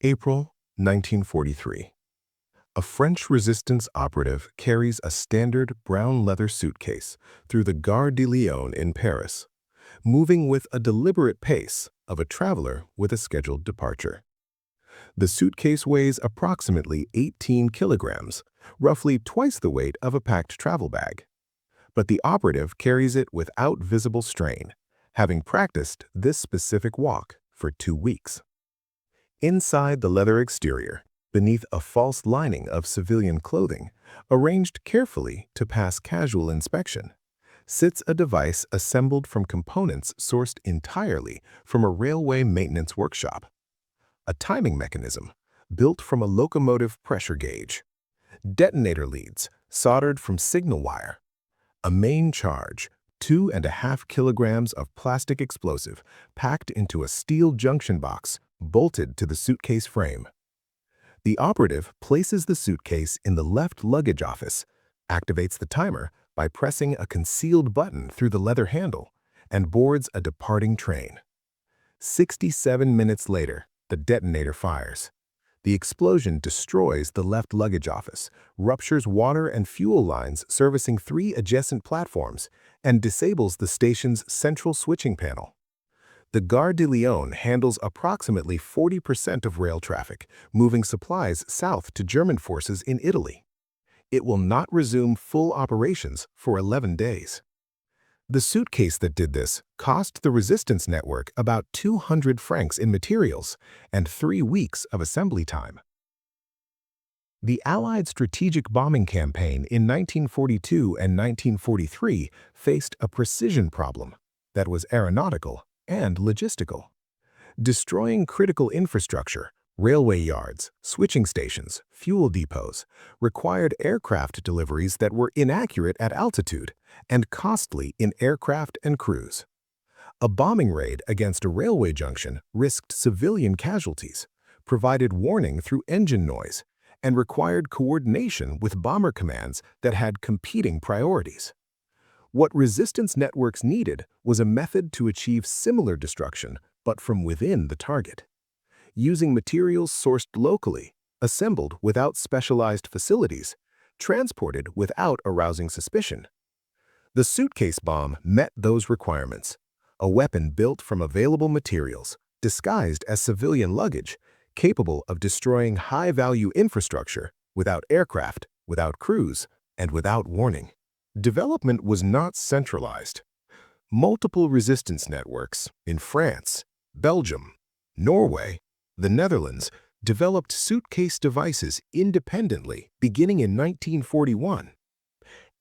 April 1943. A French resistance operative carries a standard brown leather suitcase through the Gare de Lyon in Paris, moving with a deliberate pace of a traveler with a scheduled departure. The suitcase weighs approximately 18 kilograms, roughly twice the weight of a packed travel bag. But the operative carries it without visible strain, having practiced this specific walk for 2 weeks. Inside the leather exterior, beneath a false lining of civilian clothing, arranged carefully to pass casual inspection, sits a device assembled from components sourced entirely from a railway maintenance workshop. A timing mechanism built from a locomotive pressure gauge, detonator leads soldered from signal wire, a main charge, 2.5 kilograms of plastic explosive packed into a steel junction box bolted to the suitcase frame. The operative places the suitcase in the left luggage office, activates the timer by pressing a concealed button through the leather handle, and boards a departing train. 67 minutes later, the detonator fires. The explosion destroys the left luggage office, ruptures water and fuel lines servicing 3 adjacent platforms, and disables the station's central switching panel. The Gare de Lyon handles approximately 40% of rail traffic, moving supplies south to German forces in Italy. It will not resume full operations for 11 days. The suitcase that did this cost the resistance network about 200 francs in materials and 3 weeks of assembly time. The Allied strategic bombing campaign in 1942 and 1943 faced a precision problem that was aeronautical and logistical. Destroying critical infrastructure, railway yards, switching stations, fuel depots, required aircraft deliveries that were inaccurate at altitude and costly in aircraft and crews. A bombing raid against a railway junction risked civilian casualties, provided warning through engine noise, and required coordination with bomber commands that had competing priorities. What resistance networks needed was a method to achieve similar destruction, but from within the target. Using materials sourced locally, assembled without specialized facilities, transported without arousing suspicion. The suitcase bomb met those requirements. A weapon built from available materials, disguised as civilian luggage, capable of destroying high-value infrastructure without aircraft, without crews, and without warning. Development was not centralized. Multiple resistance networks in France, Belgium, Norway, the Netherlands developed suitcase devices independently beginning in 1941.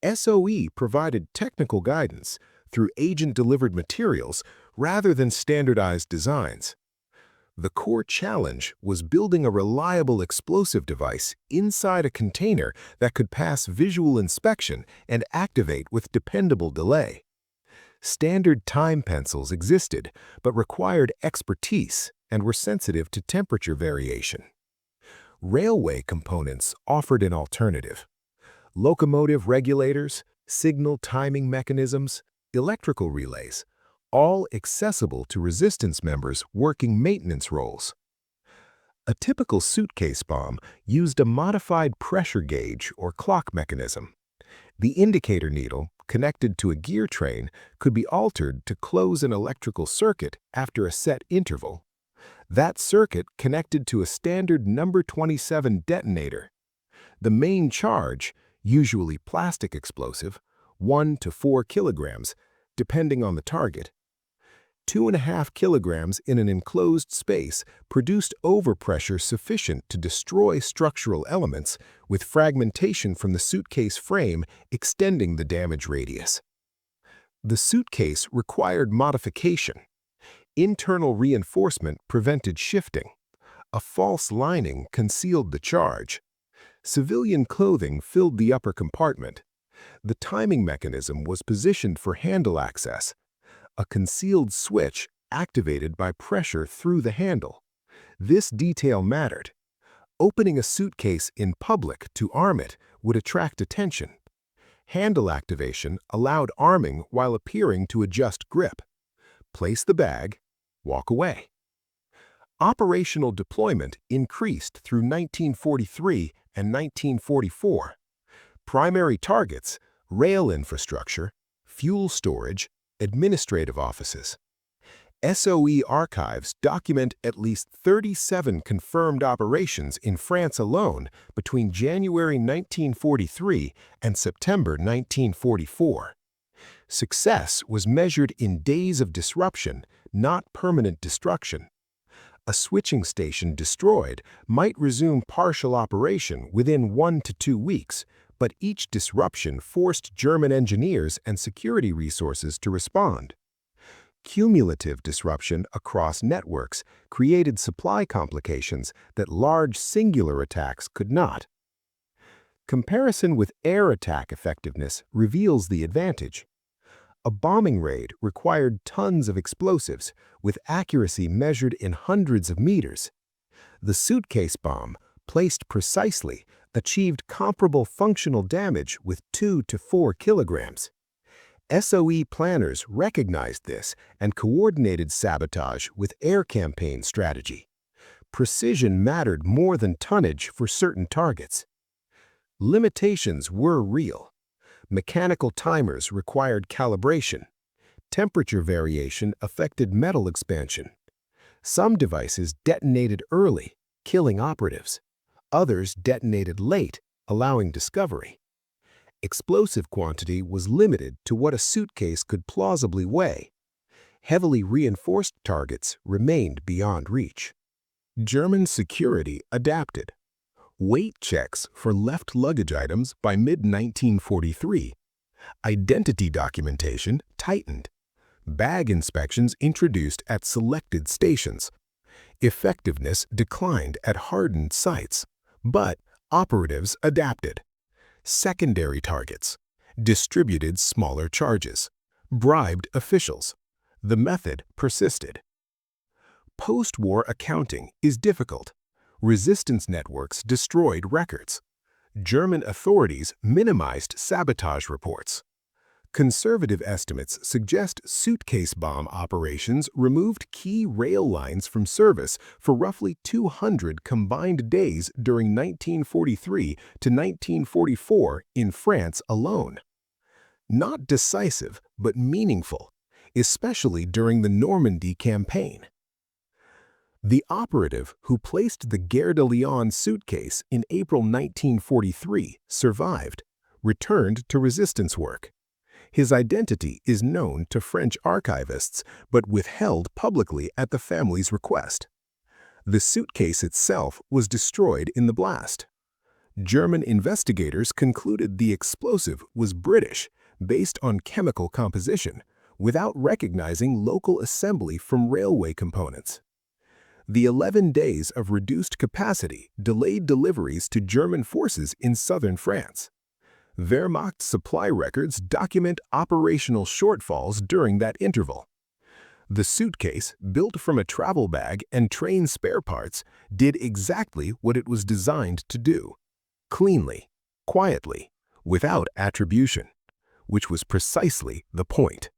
SOE provided technical guidance through agent-delivered materials rather than standardized designs. The core challenge was building a reliable explosive device inside a container that could pass visual inspection and activate with dependable delay. Standard time pencils existed, but required expertise and were sensitive to temperature variation. Railway components offered an alternative. Locomotive regulators, signal timing mechanisms, electrical relays, all accessible to resistance members working maintenance roles. A typical suitcase bomb used a modified pressure gauge or clock mechanism. The indicator needle, connected to a gear train, could be altered to close an electrical circuit after a set interval. That circuit connected to a standard number 27 detonator. The main charge, usually plastic explosive, 1 to 4 kilograms, depending on the target. 2.5 kilograms in an enclosed space produced overpressure sufficient to destroy structural elements, with fragmentation from the suitcase frame extending the damage radius. The suitcase required modification. Internal reinforcement prevented shifting. A false lining concealed the charge. Civilian clothing filled the upper compartment. The timing mechanism was positioned for handle access. A concealed switch activated by pressure through the handle. This detail mattered. Opening a suitcase in public to arm it would attract attention. Handle activation allowed arming while appearing to adjust grip. Place the bag, walk away. Operational deployment increased through 1943 and 1944. Primary targets: rail infrastructure, fuel storage, administrative offices. SOE archives document at least 37 confirmed operations in France alone between January 1943 and September 1944. Success was measured in days of disruption, not permanent destruction. A switching station destroyed might resume partial operation within 1 to 2 weeks, but each disruption forced German engineers and security resources to respond. Cumulative disruption across networks created supply complications that large singular attacks could not. Comparison with air attack effectiveness reveals the advantage. A bombing raid required tons of explosives, with accuracy measured in hundreds of meters. The suitcase bomb, placed precisely, achieved comparable functional damage with 2 to 4 kilograms. SOE planners recognized this and coordinated sabotage with air campaign strategy. Precision mattered more than tonnage for certain targets. Limitations were real. Mechanical timers required calibration. Temperature variation affected metal expansion. Some devices detonated early, killing operatives. Others detonated late, allowing discovery. Explosive quantity was limited to what a suitcase could plausibly weigh. Heavily reinforced targets remained beyond reach. German security adapted. Weight checks for left luggage items by mid-1943. Identity documentation tightened. Bag inspections introduced at selected stations. Effectiveness declined at hardened sites, but operatives adapted. Secondary targets: distributed smaller charges, bribed officials. The method persisted. Post-war accounting is difficult. Resistance networks destroyed records. German authorities minimized sabotage reports. Conservative estimates suggest suitcase bomb operations removed key rail lines from service for roughly 200 combined days during 1943 to 1944 in France alone. Not decisive, but meaningful, especially during the Normandy campaign. The operative who placed the Gare de Lyon suitcase in April 1943 survived, returned to resistance work. His identity is known to French archivists, but withheld publicly at the family's request. The suitcase itself was destroyed in the blast. German investigators concluded the explosive was British, based on chemical composition, without recognizing local assembly from railway components. The 11 days of reduced capacity delayed deliveries to German forces in southern France. Wehrmacht supply records document operational shortfalls during that interval. The suitcase, built from a travel bag and train spare parts, did exactly what it was designed to do: cleanly, quietly, without attribution, which was precisely the point.